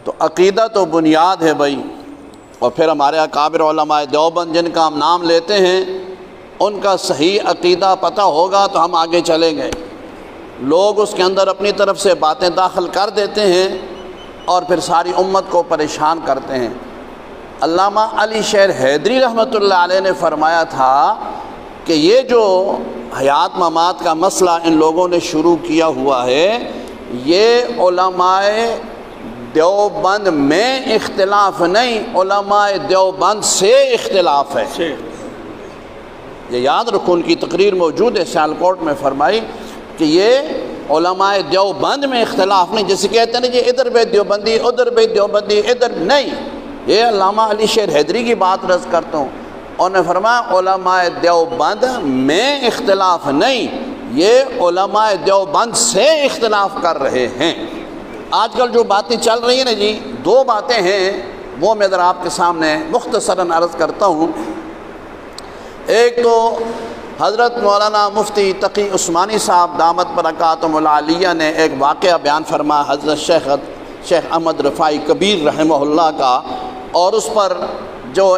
تو عقیدہ تو بنیاد ہے بھائی، اور پھر ہمارے اکابر علماء دیوبند جن کا ہم نام لیتے ہیں ان کا صحیح عقیدہ پتہ ہوگا تو ہم آگے چلیں گے۔ لوگ اس کے اندر اپنی طرف سے باتیں داخل کر دیتے ہیں اور پھر ساری امت کو پریشان کرتے ہیں۔ علامہ علی شیر حیدری رحمۃ اللہ علیہ نے فرمایا تھا کہ یہ جو حیات ممات کا مسئلہ ان لوگوں نے شروع کیا ہوا ہے، یہ علماء دیوبند میں اختلاف نہیں، علماء دیوبند سے اختلاف ہے۔ یہ یاد رکھو، ان کی تقریر موجود ہے سیالکوٹ میں، فرمائی کہ یہ علماء دیوبند میں اختلاف نہیں، جیسے کہتے ہیں نا جی ادھر بھی دیوبندی ادھر بھی دیوبندی ادھر، نہیں، یہ علامہ علی شیر حیدری کی بات رد کرتا ہوں۔ انہوں نے فرمایا علماء دیوبند میں اختلاف نہیں، یہ علماء دیوبند سے اختلاف کر رہے ہیں۔ آج کل جو باتیں چل رہی ہیں نا جی، دو باتیں ہیں، وہ میں ذرا آپ کے سامنے مختصراً عرض کرتا ہوں۔ ایک تو حضرت مولانا مفتی تقی عثمانی صاحب دامت برکاتہم العالیہ نے ایک واقعہ بیان فرمایا حضرت شیخ احمد رفاعی کبیر رحمہ اللہ کا، اور اس پر جو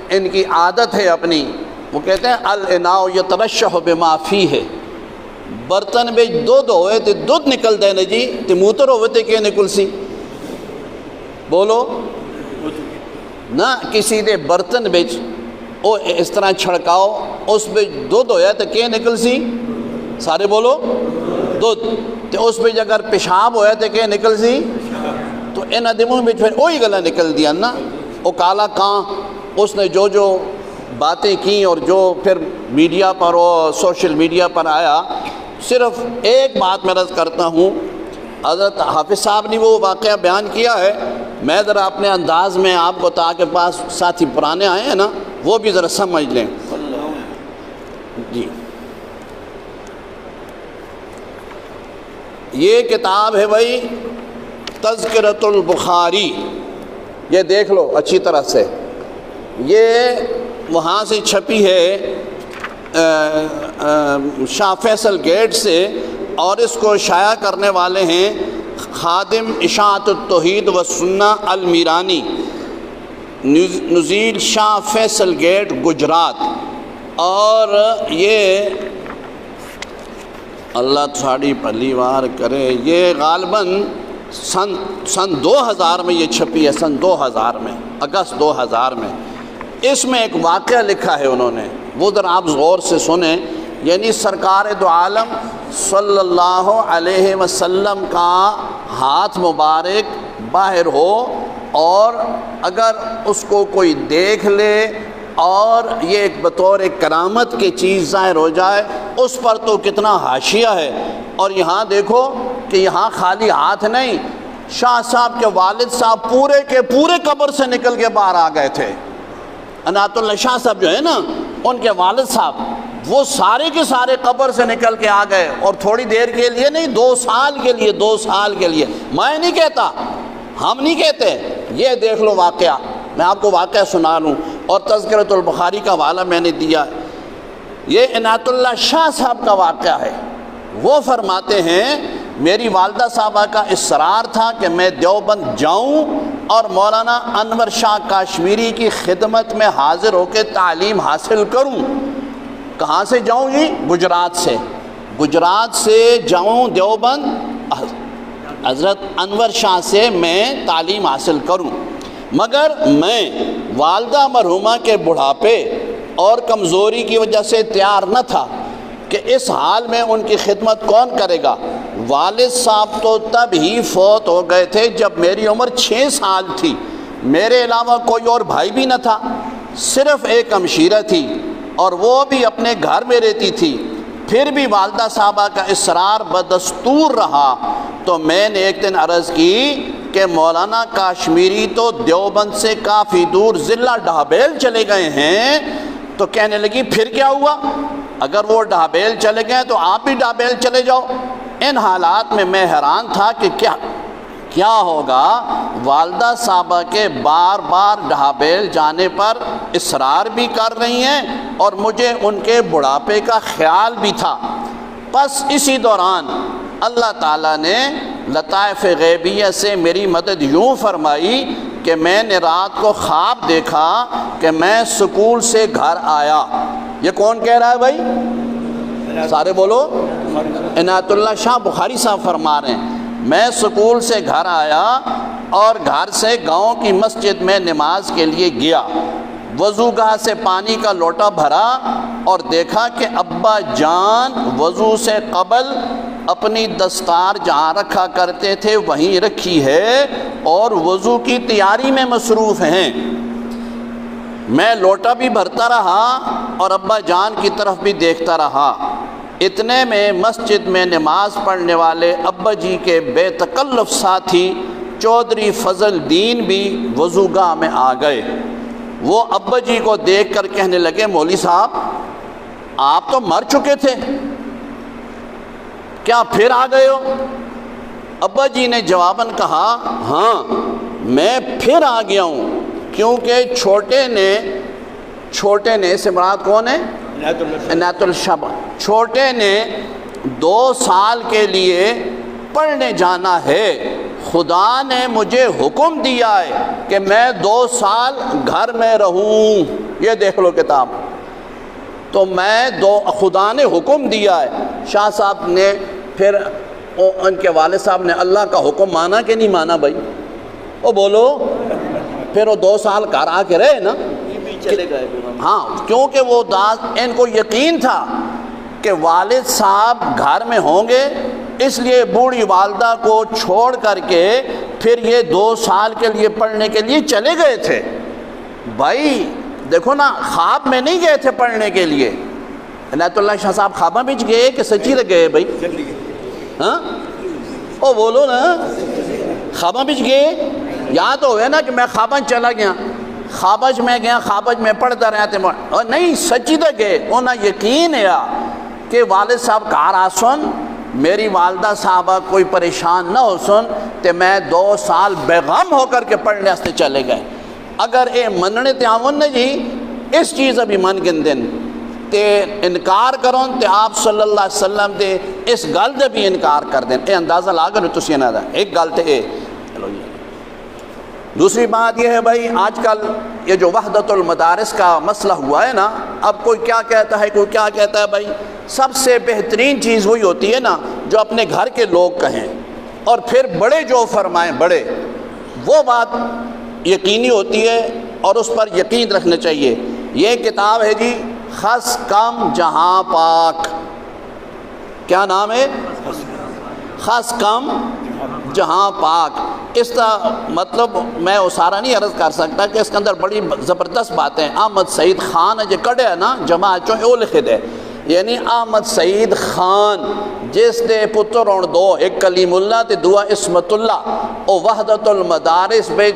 ان کی عادت ہے اپنی، وہ کہتے ہیں الاناء یترشح بما فیہ، برتن بچ دودھ ہوئے تو دودھ نکل دے نا جی، تو موتر ہوئے تو کہ نکل سی، بولو نہ کسی دے برتن بچ او اس طرح چھڑکاؤ، اس پہ دودھ ہویا تو کہ نکل سی، سارے بولو دودھ، تو اس پہ اگر پیشاب ہویا تو کہ نکل سی، تو ان ادموں میں پھر وہی گلا نکل دیا نا، وہ کالا کاں، اس نے جو باتیں کی اور جو پھر میڈیا پر اور سوشل میڈیا پر آیا۔ صرف ایک بات میں عرض کرتا ہوں، حضرت حافظ صاحب نے وہ واقعہ بیان کیا ہے، میں ذرا اپنے انداز میں آپ کو تاکہ پاس ساتھی پرانے آئے ہیں نا وہ بھی ذرا سمجھ لیں جی۔ یہ کتاب ہے بھائی تذکرۃ البخاری، یہ دیکھ لو اچھی طرح سے، یہ وہاں سے چھپی ہے شاہ فیصل گیٹ سے، اور اس کو شائع کرنے والے ہیں خادم اشاعت التوحید والسنہ المیرانی، نزیل شاہ فیصل گیٹ گجرات۔ اور یہ اللہ تھوڑی پہلی بار کرے، یہ غالباً سن 2000 میں یہ چھپی ہے، سن 2000 میں، اگست 2000 میں۔ اس میں ایک واقعہ لکھا ہے انہوں نے، وہ ذرا آپ غور سے سنیں، یعنی سرکار دو عالم صلی اللہ علیہ وسلم کا ہاتھ مبارک باہر ہو، اور اگر اس کو کوئی دیکھ لے اور یہ ایک بطور کرامت کی چیز ظاہر ہو جائے، اس پر تو کتنا حاشیہ ہے۔ اور یہاں دیکھو کہ یہاں خالی ہاتھ نہیں، شاہ صاحب کے والد صاحب پورے کے پورے قبر سے نکل کے باہر آ گئے تھے۔ عنایت اللہ شاہ صاحب جو ہے نا، ان کے والد صاحب وہ سارے کے سارے قبر سے نکل کے آ گئے، اور تھوڑی دیر کے لیے نہیں، 2 سال کے لیے، 2 سال کے لیے۔ میں نہیں کہتا، ہم نہیں کہتے، یہ دیکھ لو واقعہ، میں آپ کو واقعہ سنا لوں، اور تذکرۃ البخاری کا حوالہ میں نے دیا۔ یہ عنایت اللہ شاہ صاحب کا واقعہ ہے۔ وہ فرماتے ہیں میری والدہ صاحبہ کا اصرار تھا کہ میں دیوبند جاؤں اور مولانا انور شاہ کاشمیری کی خدمت میں حاضر ہو کے تعلیم حاصل کروں۔ کہاں سے جاؤں جی؟ گجرات سے، گجرات سے جاؤں دیوبند، حضرت انور شاہ سے میں تعلیم حاصل کروں، مگر میں والدہ مرحومہ کے بڑھاپے اور کمزوری کی وجہ سے تیار نہ تھا کہ اس حال میں ان کی خدمت کون کرے گا۔ والد صاحب تو تب ہی فوت ہو گئے تھے جب میری عمر 6 سال تھی، میرے علاوہ کوئی اور بھائی بھی نہ تھا، صرف ایک ہمشیرہ تھی اور وہ بھی اپنے گھر میں رہتی تھی۔ پھر بھی والدہ صاحبہ کا اصرار بدستور رہا تو میں نے ایک دن عرض کی کہ مولانا کاشمیری تو دیوبند سے کافی دور ضلع ڈھابیل چلے گئے ہیں۔ تو کہنے لگی پھر کیا ہوا؟ اگر وہ ڈھابیل چلے گئے تو آپ بھی ڈھابیل چلے جاؤ۔ ان حالات میں میں حیران تھا کہ کیا ہوگا۔ والدہ صاحبہ کے بار بار ڈھابیل جانے پر اصرار بھی کر رہی ہیں اور مجھے ان کے بڑھاپے کا خیال بھی تھا۔ پس اسی دوران اللہ تعالیٰ نے لطائف غیبیہ سے میری مدد یوں فرمائی کہ میں نے رات کو خواب دیکھا کہ میں سکول سے گھر آیا. یہ کون کہہ رہا ہے بھائی؟ سارے بولو. عنایت اللہ شاہ بخاری صاحب فرما رہے ہیں میں سکول سے گھر آیا اور گھر سے گاؤں کی مسجد میں نماز کے لیے گیا. وضو گاہ سے پانی کا لوٹا بھرا اور دیکھا کہ ابا جان وضو سے قبل اپنی دستار جہاں رکھا کرتے تھے وہیں رکھی ہے اور وضو کی تیاری میں مصروف ہیں. میں لوٹا بھی بھرتا رہا اور ابا جان کی طرف بھی دیکھتا رہا. اتنے میں مسجد میں نماز پڑھنے والے ابا جی کے بے تکلف ساتھی چودھری فضل دین بھی وضو گاہ میں آ گئے. وہ ابا جی کو دیکھ کر کہنے لگے مولوی صاحب آپ تو مر چکے تھے، کیا پھر آ گئے ہو؟ ابا جی نے جواباً کہا ہاں میں پھر آ گیا ہوں، کیونکہ چھوٹے نے سے مراد کون ہے؟ عنایت الشاہ. چھوٹے نے 2 سال کے لیے پڑھنے جانا ہے. خدا نے مجھے حکم دیا ہے کہ میں 2 سال گھر میں رہوں. یہ دیکھ لو کتاب. تو خدا نے حکم دیا ہے. شاہ صاحب نے پھر ان کے والد صاحب نے اللہ کا حکم مانا کہ نہیں مانا بھائی؟ وہ بولو. پھر وہ 2 سال گھر آ کے رہے نا. چلے گئے. ہاں کیونکہ وہ ان کو یقین تھا کہ والد صاحب گھر میں ہوں گے، اس لیے بوڑھی والدہ کو چھوڑ کر کے پھر یہ 2 سال کے لیے پڑھنے کے لیے چلے گئے تھے. بھائی دیکھو نا خواب میں نہیں گئے تھے پڑھنے کے لیے. عنایت اللہ شاہ صاحب خواباں بچ گئے کہ سچی رہ گئے بھائی؟ ہاں او بولو نا. خواباں بچ گئے. یاد ہوئے نا کہ میں خواباں چلا گیا، خوابج میں گیا، خوابج میں پڑھتا رہتے اور نہیں سچی دے گئے. انہیں یقین ہے کہ والد صاحب کار آ سن میری والدہ صاحبہ کوئی پریشان نہ ہو سن تے میں 2 سال بیغم ہو کر کے پڑھنے واسطے چلے گئے. اگر اے مننے تے آون نے جی اس چیز ابھی من گن دن تے انکار کروں تے آپ صلی اللہ علیہ وسلم دے اس گل دے بھی انکار کر دیں. اے اندازہ لا کر تسی نہ دا ایک گل تے اے. دوسری بات یہ ہے بھائی آج کل یہ جو وحدت المدارس کا مسئلہ ہوا ہے نا، اب کوئی کیا کہتا ہے کوئی کیا کہتا ہے. بھائی سب سے بہترین چیز وہی ہوتی ہے نا جو اپنے گھر کے لوگ کہیں اور پھر بڑے جو فرمائیں بڑے، وہ بات یقینی ہوتی ہے اور اس پر یقین رکھنا چاہیے. یہ کتاب ہے جی خس کم جہاں پاک. کیا نام ہے؟ خس کم جہاں پاک. اس کا مطلب میں سارا نہیں عرض کر سکتا کہ اس کے اندر بڑی زبردست باتیں. احمد سعید خان جو کڑے ہے نا جماعت چوں او لکھے دے، یعنی احمد سعید خان جس دے پتر ہون 2، ایک کلیم اللہ تے دوسرا عصمت اللہ، او وحدت المدارس بے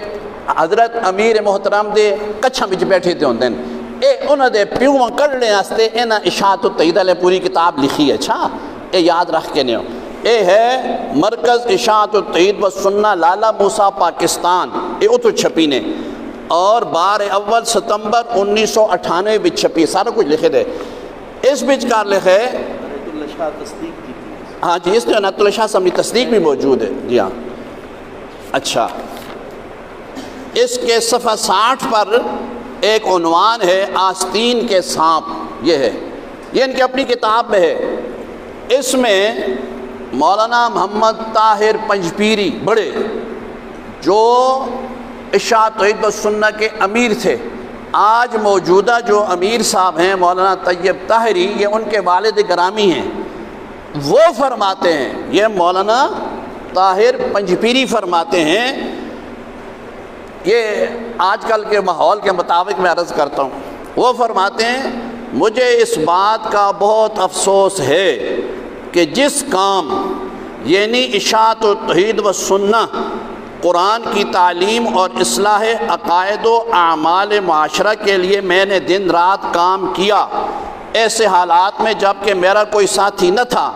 حضرت امیر محترم دے کچھاں وچ بیٹھے تے ہوندے نے. اے انہاں دے پیو کڈنے واسطے انہاں اشاعت التوحید علیہ پوری کتاب لکھی ہے. اچھا اے یاد رکھ کے نیو. اے ہے مرکز اشاعت التوحید و سنہ لالا موسیٰ پاکستان. اے اتو چھپی نے اور 12 ستمبر 1998 بچ چھپی. سارا کچھ لکھے دے. اس بچ کار لکھے ہاں جی اس نے عنایت اللہ شاہ صاحب کی تصدیق بھی موجود ہے. جی ہاں. اچھا اس کے صفحہ 60 پر ایک عنوان ہے آستین کے سانپ. یہ ہے، یہ ان کی اپنی کتاب میں ہے. اس میں مولانا محمد طاہر پنجپیری بڑے جو اشاعت توحید و سنہ کے امیر تھے، آج موجودہ جو امیر صاحب ہیں مولانا طیب طاہری، یہ ان کے والد گرامی ہیں. وہ فرماتے ہیں، یہ مولانا طاہر پنجپیری فرماتے ہیں، یہ آج کل کے ماحول کے مطابق میں عرض کرتا ہوں. وہ فرماتے ہیں مجھے اس بات کا بہت افسوس ہے کہ جس کام یعنی اشاعت و توحید و سنہ، قرآن کی تعلیم اور اصلاح عقائد و اعمال معاشرہ کے لیے میں نے دن رات کام کیا، ایسے حالات میں جب کہ میرا کوئی ساتھی نہ تھا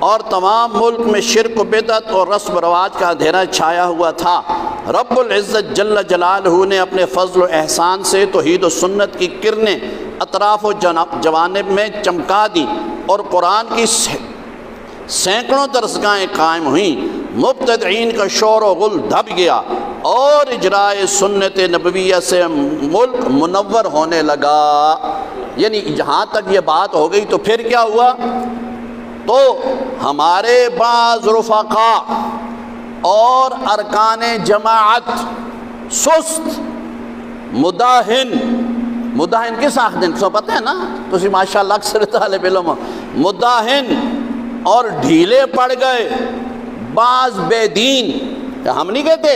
اور تمام ملک میں شرک و بدعت اور رسم و رواج کا اندھیرا چھایا ہوا تھا، رب العزت جل جلالہ نے اپنے فضل و احسان سے توحید و سنت کی کرنیں اطراف و جوانب میں چمکا دی اور قرآن کی سینکڑوں درسگاہیں قائم ہوئیں، مبتدعین کا شور و غل دب گیا اور اجرائے سنت نبویہ سے ملک منور ہونے لگا۔ یعنی جہاں تک یہ بات ہو گئی تو پھر کیا ہوا؟ تو ہمارے بعض رفقا اور ارکان جماعت سست، مداہن کس آخدیں تو پتہ ہے نا، تو اسی ماشاءاللہ اکثر طالب علم مداہن اور ڈھیلے پڑ گئے، بعض بے دین، ہم نہیں کہتے،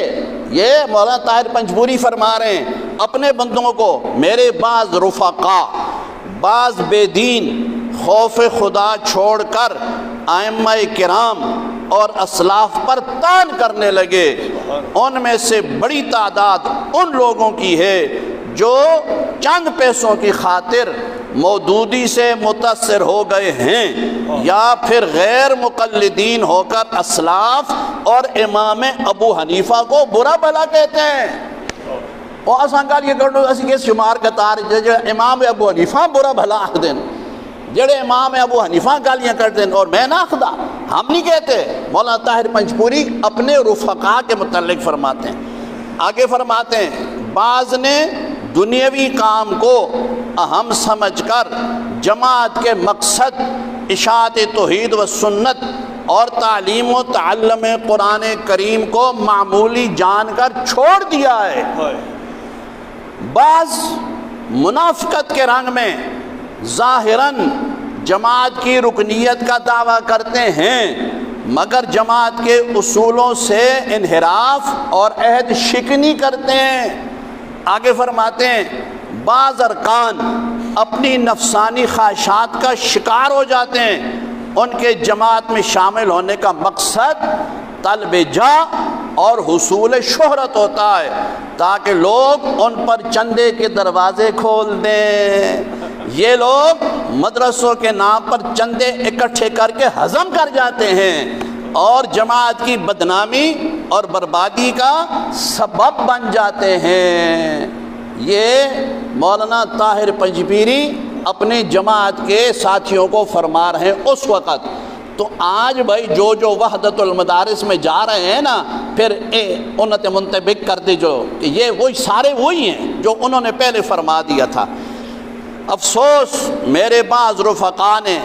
یہ مولانا طاہر پنجپوری فرما رہے ہیں اپنے بندوں کو، میرے بعض رفقا، بعض بے دین خوف خدا چھوڑ کر ائمہ کرام اور اسلاف پر طعن کرنے لگے۔ ان میں سے بڑی تعداد ان لوگوں کی ہے جو چند پیسوں کی خاطر مودودی سے متاثر ہو گئے ہیں، یا پھر غیر مقلدین ہو کر اسلاف اور امام ابو حنیفہ کو برا بھلا کہتے ہیں۔ اور اساں گل یہ کرو اسی کے شمار قطار جو امام ابو حنیفہ برا بھلا آکھ دیں، جڑے امام ابو حنیفہ گالیاں کر دیں اور میں نہ آخدا، ہم نہیں کہتے۔ مولانا طاہر پنجپوری اپنے رفقا کے متعلق فرماتے ہیں، آگے فرماتے ہیں بعض نے دنیاوی کام کو اہم سمجھ کر جماعت کے مقصد اشاعت توحید و سنت اور تعلیم و تعلم قرآن کریم کو معمولی جان کر چھوڑ دیا ہے۔ بعض منافقت کے رنگ میں ظاہراً جماعت کی رکنیت کا دعویٰ کرتے ہیں، مگر جماعت کے اصولوں سے انحراف اور عہد شکنی کرتے ہیں۔ آگے فرماتے ہیں بعض ارکان اپنی نفسانی خواہشات کا شکار ہو جاتے ہیں، ان کے جماعت میں شامل ہونے کا مقصد طلب جاہ اور حصول شہرت ہوتا ہے تاکہ لوگ ان پر چندے کے دروازے کھول دیں۔ یہ لوگ مدرسوں کے نام پر چندے اکٹھے کر کے ہضم کر جاتے ہیں اور جماعت کی بدنامی اور بربادی کا سبب بن جاتے ہیں۔ یہ مولانا طاہر پنجپیری اپنے جماعت کے ساتھیوں کو فرما رہے ہیں اس وقت۔ تو آج بھائی جو وحدت المدارس میں جا رہے ہیں نا، پھر انت منطبق کر دی جو کہ یہ وہی سارے وہی ہیں جو انہوں نے پہلے فرما دیا تھا۔ افسوس میرے بعض رفقا نے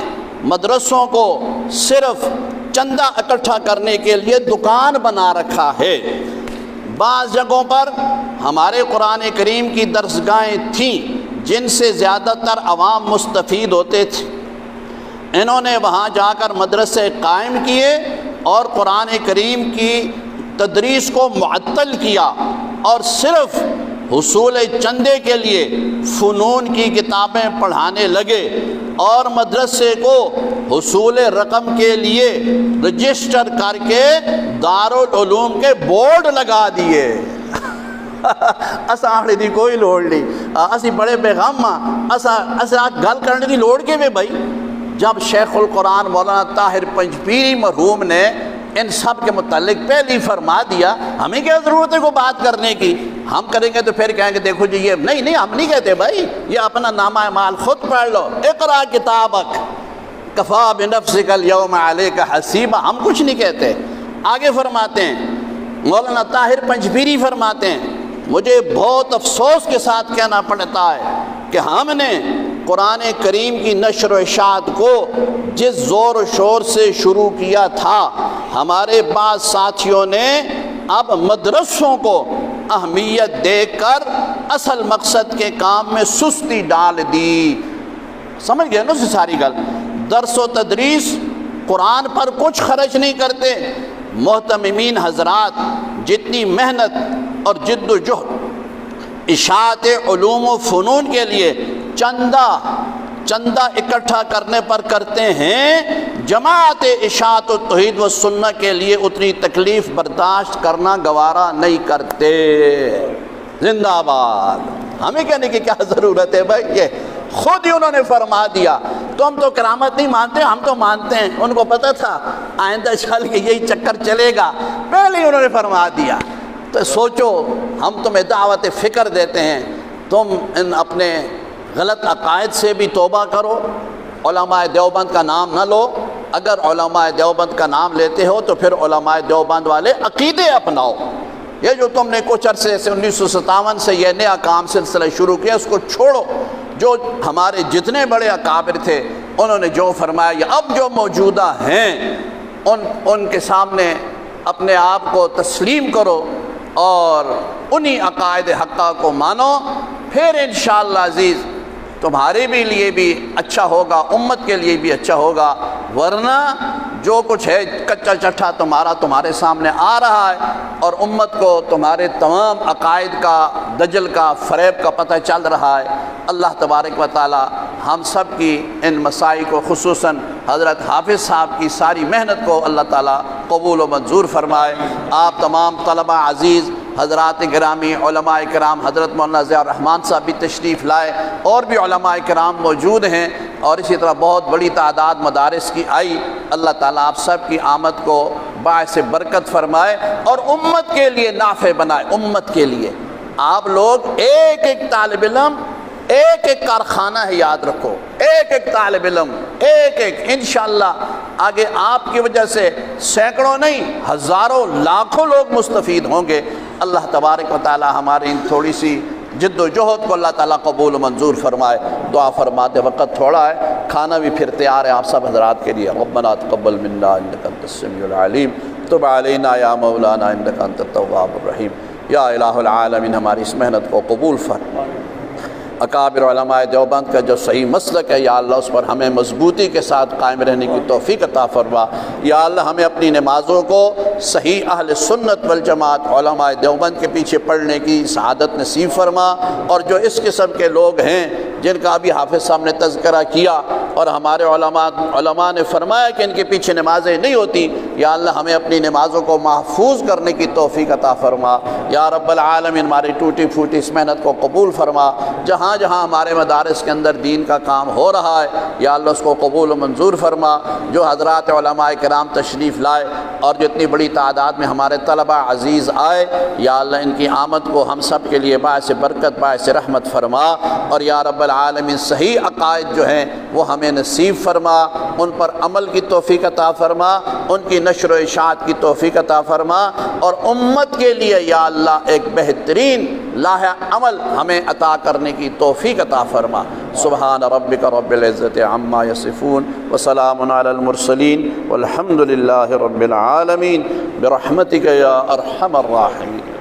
مدرسوں کو صرف چندہ اکٹھا کرنے کے لیے دکان بنا رکھا ہے۔ بعض جگہوں پر ہمارے قرآن کریم کی درسگاہیں تھیں جن سے زیادہ تر عوام مستفید ہوتے تھے، انہوں نے وہاں جا کر مدرسے قائم کیے اور قرآن کریم کی تدریس کو معطل کیا اور صرف حصول چندے کے لیے فنون کی کتابیں پڑھانے لگے اور مدرسے کو حصول رقم کے لیے رجسٹر کر کے دارالعلوم کے بورڈ لگا دیے۔ اسا آخری دی کوئی لوڑ نہیں، اسی بڑے بیغم اسا گل کرنے دی لوڑ کے میں بھائی، جب شیخ القرآن مولانا طاہر پنجپیری مرحوم نے ان سب کے متعلق پہلی فرما دیا، ہمیں کیا ضرورت ہے کو بات کرنے کی؟ ہم کریں گے تو پھر کہیں گے دیکھو جی یہ نہیں ہم نہیں کہتے بھائی، یہ اپنا نامہ اعمال خود پڑھ لو، اقرا کتابک کفا بنفسک اليوم علیک حسیبا، ہم کچھ نہیں کہتے۔ آگے فرماتے ہیں مولانا طاہر پنجپیری فرماتے ہیں مجھے بہت افسوس کے ساتھ کہنا پڑتا ہے کہ ہم نے قرآن کریم کی نشر و اشاعت کو جس زور و شور سے شروع کیا تھا، ہمارے بعض ساتھیوں نے اب مدرسوں کو اہمیت دے کر اصل مقصد کے کام میں سستی ڈال دی۔ سمجھ گئے نا ساری گل؟ درس و تدریس قرآن پر کچھ خرچ نہیں کرتے۔ محتممین حضرات جتنی محنت اور جد و جہد اشاعت علوم و فنون کے لیے چندہ اکٹھا کرنے پر کرتے ہیں، جماعت اشاعت و توحید و سنت کے لیے اتنی تکلیف برداشت کرنا گوارا نہیں کرتے۔ زندہ آباد۔ ہمیں کہنے کی کیا ضرورت ہے بھائی، یہ خود ہی انہوں نے فرما دیا۔ تم تو کرامت نہیں مانتے، ہم تو مانتے ہیں۔ ان کو پتہ تھا آئندہ چل کے یہی چکر چلے گا، پہلے ہی انہوں نے فرما دیا۔ تو سوچو، ہم تمہیں دعوت فکر دیتے ہیں، تم ان اپنے غلط عقائد سے بھی توبہ کرو، علماء دیوبند کا نام نہ لو، اگر علماء دیوبند کا نام لیتے ہو تو پھر علماء دیوبند والے عقیدے اپناؤ۔ یہ جو تم نے کچھ عرصے سے 1957 سے یہ نیا کام سلسلہ شروع کیا، اس کو چھوڑو۔ جو ہمارے جتنے بڑے اکابر تھے انہوں نے جو فرمایا، یا اب جو موجودہ ہیں ان کے سامنے اپنے آپ کو تسلیم کرو اور انہی عقائد حقہ کو مانو، پھر انشاءاللہ عزیز تمہارے بھی لیے بھی اچھا ہوگا، امت کے لیے بھی اچھا ہوگا۔ ورنہ جو کچھ ہے کچا چٹھا تمہارے سامنے آ رہا ہے، اور امت کو تمہارے تمام عقائد کا، دجل کا، فریب کا پتہ چل رہا ہے۔ اللہ تبارک و تعالی ہم سب کی ان مسائل کو، خصوصاً حضرت حافظ صاحب کی ساری محنت کو اللہ تعالی قبول و منظور فرمائے۔ آپ تمام طلبہ عزیز، حضرات گرامی، علماء کرام، حضرت مولانا ضیاء الرحمن صاحب بھی تشریف لائے، اور بھی علماء کرام موجود ہیں، اور اسی طرح بہت بڑی تعداد مدارس کی آئی۔ اللہ تعالیٰ آپ سب کی آمد کو باعث برکت فرمائے اور امت کے لیے نافع بنائے۔ امت کے لیے آپ لوگ ایک ایک طالب علم، ایک ایک کارخانہ ہے، یاد رکھو، ایک ایک طالب علم، ایک ایک، انشاءاللہ آگے آپ کی وجہ سے سینکڑوں نہیں ہزاروں لاکھوں لوگ مستفید ہوں گے۔ اللہ تبارک و تعالی ہماری ان تھوڑی سی جد و جہد کو اللہ تعالیٰ قبول و منظور فرمائے۔ دعا فرماتے وقت تھوڑا ہے، کھانا بھی پھر تیار ہے آپ سب حضرات کے لیے۔ ربنا تقبل منا انک انت السمیع العلیم، تب علینا یا مولانا انک انت التواب الرحیم۔ یا الہ العالمین ہماری اس محنت کو قبول فرما۔ اکابر علماء دیوبند کا جو صحیح مسلک ہے یا اللہ اس پر ہمیں مضبوطی کے ساتھ قائم رہنے کی توفیق عطا فرما۔ یا اللہ ہمیں اپنی نمازوں کو صحیح اہل سنت والجماعت علماء دیوبند کے پیچھے پڑھنے کی سعادت نصیب فرما، اور جو اس قسم کے لوگ ہیں جن کا ابھی حافظ صاحب نے تذکرہ کیا اور ہمارے علماء نے فرمایا کہ ان کے پیچھے نمازیں نہیں ہوتی، یا اللہ ہمیں اپنی نمازوں کو محفوظ کرنے کی توفیق عطا فرما۔ یا رب العالمین ہماری ٹوٹی پھوٹی اس محنت کو قبول فرما۔ جہاں جہاں ہمارے مدارس کے اندر دین کا کام ہو رہا ہے یا اللہ اس کو قبول و منظور فرما۔ جو حضرات علماء کرام تشریف لائے اور جتنی بڑی تعداد میں ہمارے طلبہ عزیز آئے، یا اللہ ان کی آمد کو ہم سب کے لیے باعث برکت، باعث رحمت فرما، اور یا رب العالمین صحیح عقائد جو ہیں وہ ہمیں نصیب فرما، ان پر عمل کی توفیق عطا فرما، ان کی نشر و اشاعت کی توفیق عطا فرما، اور امت کے لیے یا اللہ ایک بہترین لاہ عمل ہمیں عطا کرنے کی توفیق عطا فرما۔ سبحان ربک رب العزت عما یصفون وسلام علی المرسلین والحمد للہ رب العالمین برحمتک یا ارحم الراحمین۔